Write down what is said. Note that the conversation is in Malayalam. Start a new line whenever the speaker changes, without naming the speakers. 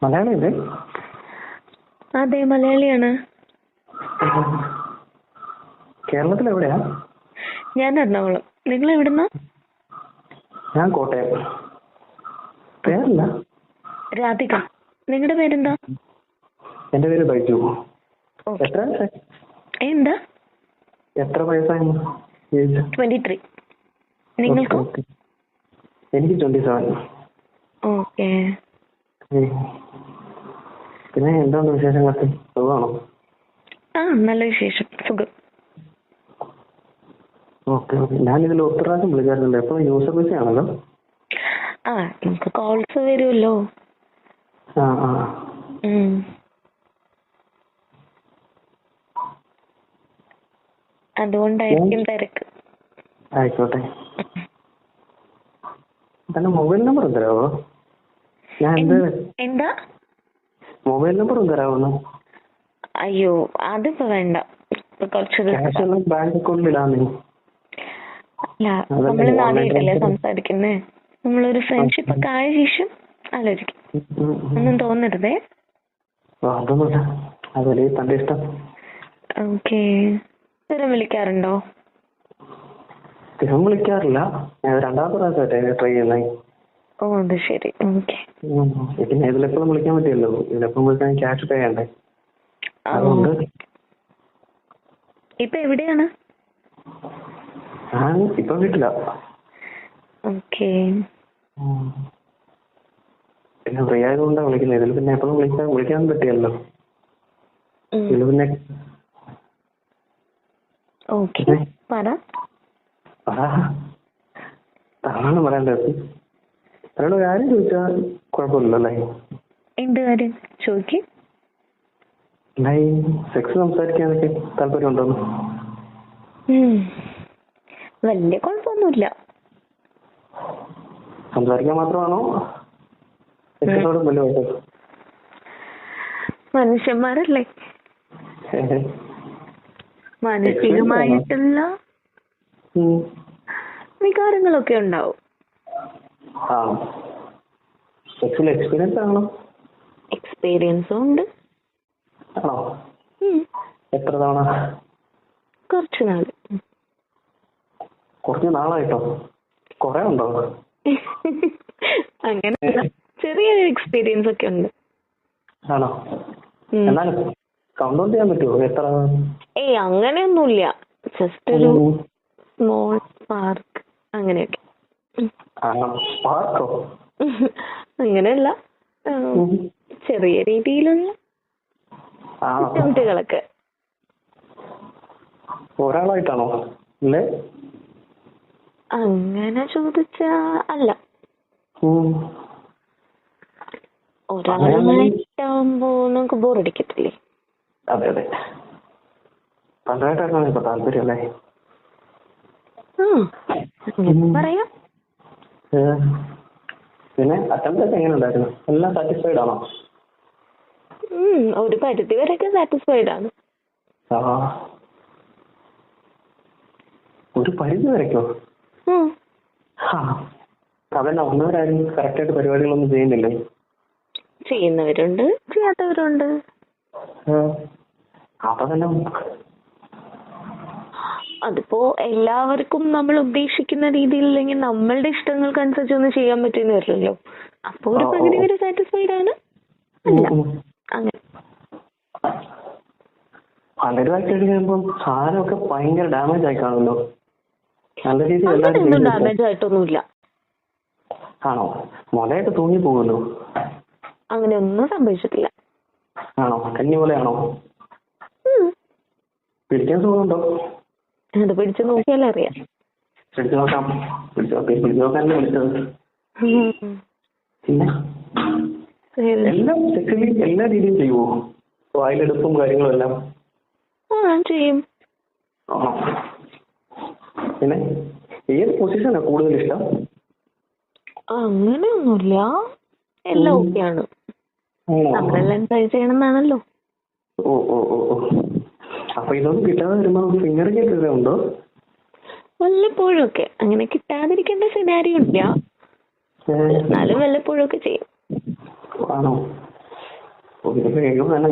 മലയാളിയല്ലേ?
അതെ, മലയാളിയാണ്.
കേരളത്തിൽ എവിടെയാ?
ഞാൻ എറണാകുളം. നിങ്ങൾ എവിടുന്നാ?
ഞാൻ കോട്ടയം. പേരല്ല?
രാധിക. നിങ്ങളുടെ പേരെന്താ?
എന്റെ പേര് ബൈജു.
ഓക്കെ.
എത്ര വയസ്സായി?
എന്താ?
എത്ര വയസ്സായി?
23. നിങ്ങൾക്കോ?
ഓക്കെ. എനിക്ക് 27.
ഓക്കെ.
പിന്നെ എന്താണ് വിശേഷങ്ങളൊക്കെ? സുഖമാണോ?
ആ, നല്ല വിശേഷം, സുഖം.
Okay okay. ഞാനിതിൽ ഒത്തിരി പ്രാവശ്യം വിളിക്കാറുണ്ട്. എപ്പോഴും യൂസർ ബിസി ആണല്ലോ.
ആ, നമുക്ക് കോൾസ് വരുമല്ലോ.
ആ ആ.
അതുകൊണ്ടായിരിക്കും തിരക്ക്.
ആയിക്കോട്ടെ. തന്റെ മൊബൈൽ നമ്പർ തരാമോ? ഞാൻ
എന്താ?
മൊബൈൽ നമ്പർ തരാമോ?
അയ്യോ, അതിപ്പോ വേണ്ട. ഇപ്പൊ കുറച്ച്
ക്യാഷ് എല്ലാം ബാങ്ക് അക്കൗണ്ടിൽ ഇടാന്നേ.
അല്ല, നമ്മള് നാളെയായിട്ടല്ലേ സംസാരിക്കുന്നേ. നമ്മളൊരു ഫ്രണ്ട്ഷിപ്പ് ഒക്കെ ആയ ശേഷം ആലോചിക്കും. ഒന്നും തോന്നരുതേ.
അതൊന്നുമില്ല, അതല്ലേ തന്റെ ഇഷ്ടം.
ഓക്കെ. സ്ഥിരം വിളിക്കാറുണ്ടോ?
സ്ഥിരം വിളിക്കാറില്ല. ഞാൻ രണ്ടാമത്തെ പ്രാവശ്യമായിട്ടേ ട്രൈ ചെയ്യുന്നേ.
ഓ, അത് ശരി. ഓക്കെ.
പിന്നെ ഇതിലെപ്പോഴും വിളിക്കാൻ പറ്റിയല്ലോ. ഇതിലെപ്പോഴും വിളിക്കാൻ ക്യാഷ് പേ ചെയ്യണ്ടേ. അതുകൊണ്ട്
ഇപ്പൊ എവിടെയാണ്?
ഞാൻ ഇപ്പൊ വീട്ടില.
ഓക്കെ.
പിന്നെ ഫ്രീ ആയതുകൊണ്ടാണ് വിളിക്കുന്നത്. ഇതിൽ പിന്നെ എപ്പോഴും വിളിക്കാൻ പറ്റിയല്ലോ. ഇതിൽ പിന്നെ
ഓക്കെ, പറ.
താനാണ് പറയേണ്ടത്. അവരോട് കാര്യം ചോദിച്ചാൽ കുഴപ്പമില്ലല്ലേ?
എന്ത് കാര്യം ചോദിക്കും?
സെക്സ് സംസാരിക്കാനൊക്കെ താല്പര്യമുണ്ടോന്ന്?
വലിയ കുഴപ്പമൊന്നുമില്ല.
സംസാരിക്കാൻ മാത്രമാണോ? സെക്സിനോടും വലിയ കുഴപ്പം?
മനുഷ്യന്മാരല്ലേ, മാനസികമായിട്ടുള്ള വികാരങ്ങളൊക്കെ ഉണ്ടാവും.
സെക്സിൽ എക്സ്പീരിയൻസ് ആണോ?
എക്സ്പീരിയൻസും ഉണ്ട്.
ആണോ? എത്ര തവണ?
കുറച്ച് നാള്.
കുറച്ച് നാളായിട്ടോ? കൊറേ ഉണ്ടോ?
അങ്ങനെ ചെറിയ എക്സ്പീരിയൻസ് ഒക്കെ ഉണ്ട്.
ആണോ? എന്നാലും കൗണ്ട് ചെയ്യാൻ പറ്റുമോ എത്ര?
അങ്ങനെയൊന്നുമില്ല. ജസ്റ്റ് ഒരു സ്മോൾ പാർക്ക് അങ്ങനെയൊക്കെ.
പാർക്കോ?
അങ്ങനെയല്ല, ചെറിയ രീതിയിലുള്ള ബുദ്ധിമുട്ടുകളൊക്കെ.
ഒരാളായിട്ടാണോ? അല്ലേ?
അങ്ങനെ ചോദിച്ചാ അല്ല. ഒരാളായിട്ടാവുമ്പോ നമുക്ക് ബോറടിക്കത്തില്ലേ?
അതെ അതെ. പലതായിട്ടാണ് ഇപ്പൊ താല്പര്യം അല്ലേ?
പറയാം.
പിന്നെ അറ്റംപ്റ്റ് ഒക്കെ എങ്ങനെ ഉണ്ടായിരുന്നു? എല്ലാം സാറ്റിസ്ഫൈഡ് ആണോ?
ഒരു പരിധി വരെയൊക്കെ സാറ്റിസ്ഫൈഡ് ആണ്.
ഒരു പരിധി വരയ്ക്കോ? അതന്നെ, ഒന്നവരാരും കറക്റ്റായിട്ട് പരിപാടികളൊന്നും ചെയ്യുന്നില്ലേ?
ചെയ്യുന്നവരുണ്ട്, ചെയ്യാത്തവരുണ്ട്.
അപ്പൊ തന്നെ
അതിപ്പോ എല്ലാവർക്കും നമ്മൾ ഉദ്ദേശിക്കുന്ന രീതിയില്ലെങ്കിൽ നമ്മളുടെ ഇഷ്ടങ്ങൾക്കനുസരിച്ച് ഒന്നും ചെയ്യാൻ പറ്റുന്ന വരില്ലല്ലോ. അപ്പൊ ഒരു പരിധി വരെ സാറ്റിസ്ഫൈഡ് ആണ്. അല്ല, അങ്ങനെ
പലരുമായിട്ട് കഴിയുമ്പോൾ സാധനമൊക്കെ ഭയങ്കര ഡാമേജ് ആയി കാണുമല്ലോ. നല്ല രീതിയിൽ
അങ്ങനെയൊന്നും ഡാമേജ് ആയിട്ടൊന്നുമില്ല.
ആണോ? മുലയൊക്കെ തൂങ്ങി പോകുമല്ലോ.
അങ്ങനെയൊന്നും സംഭവിച്ചിട്ടില്ല.
ആണോ? കഞ്ഞി പോലെയാണോ? പിടിക്കാൻ സുഖമുണ്ടോ?
അത് പിടിച്ചു നോക്കിയാലേ അറിയാം.
പിടിച്ചു നോക്കാം. പിടിച്ചു നോക്കാനല്ലേ വിളിച്ചത്. പിന്നെ എല്ലാം സെക്സ്വലി എല്ലാ രീതിയും ചെയ്യുമോ? വായിലെടുപ്പും കാര്യങ്ങളും എല്ലാം
ചെയ്യും.
പിന്നെ ഏത് പൊസിഷനാ കൂടുതൽ ഇഷ്ടം?
അങ്ങനെയൊന്നുമില്ല, എല്ലാം ഓക്കെയാണ്. നമ്മളെല്ലാം ട്രൈ ചെയ്യണമെന്നാണല്ലോ.
ഓ ഓ ഓ ഓ. അപ്പൊ ഇതൊന്നും കിട്ടാതെ വരുമ്പോ ഫിംഗറിംഗ് ഒക്കെ ഉണ്ടോ?
വല്ലപ്പോഴും ഒക്കെ. അങ്ങനെ കിട്ടാതിരിക്കേണ്ട സിനാരിയോ ഇല്ല, എന്നാലും വല്ലപ്പോഴും ഒക്കെ ചെയ്യും.
ആണോ? ഓ ഇതൊക്കെ കേൾക്കുമ്പോൾ തന്നെ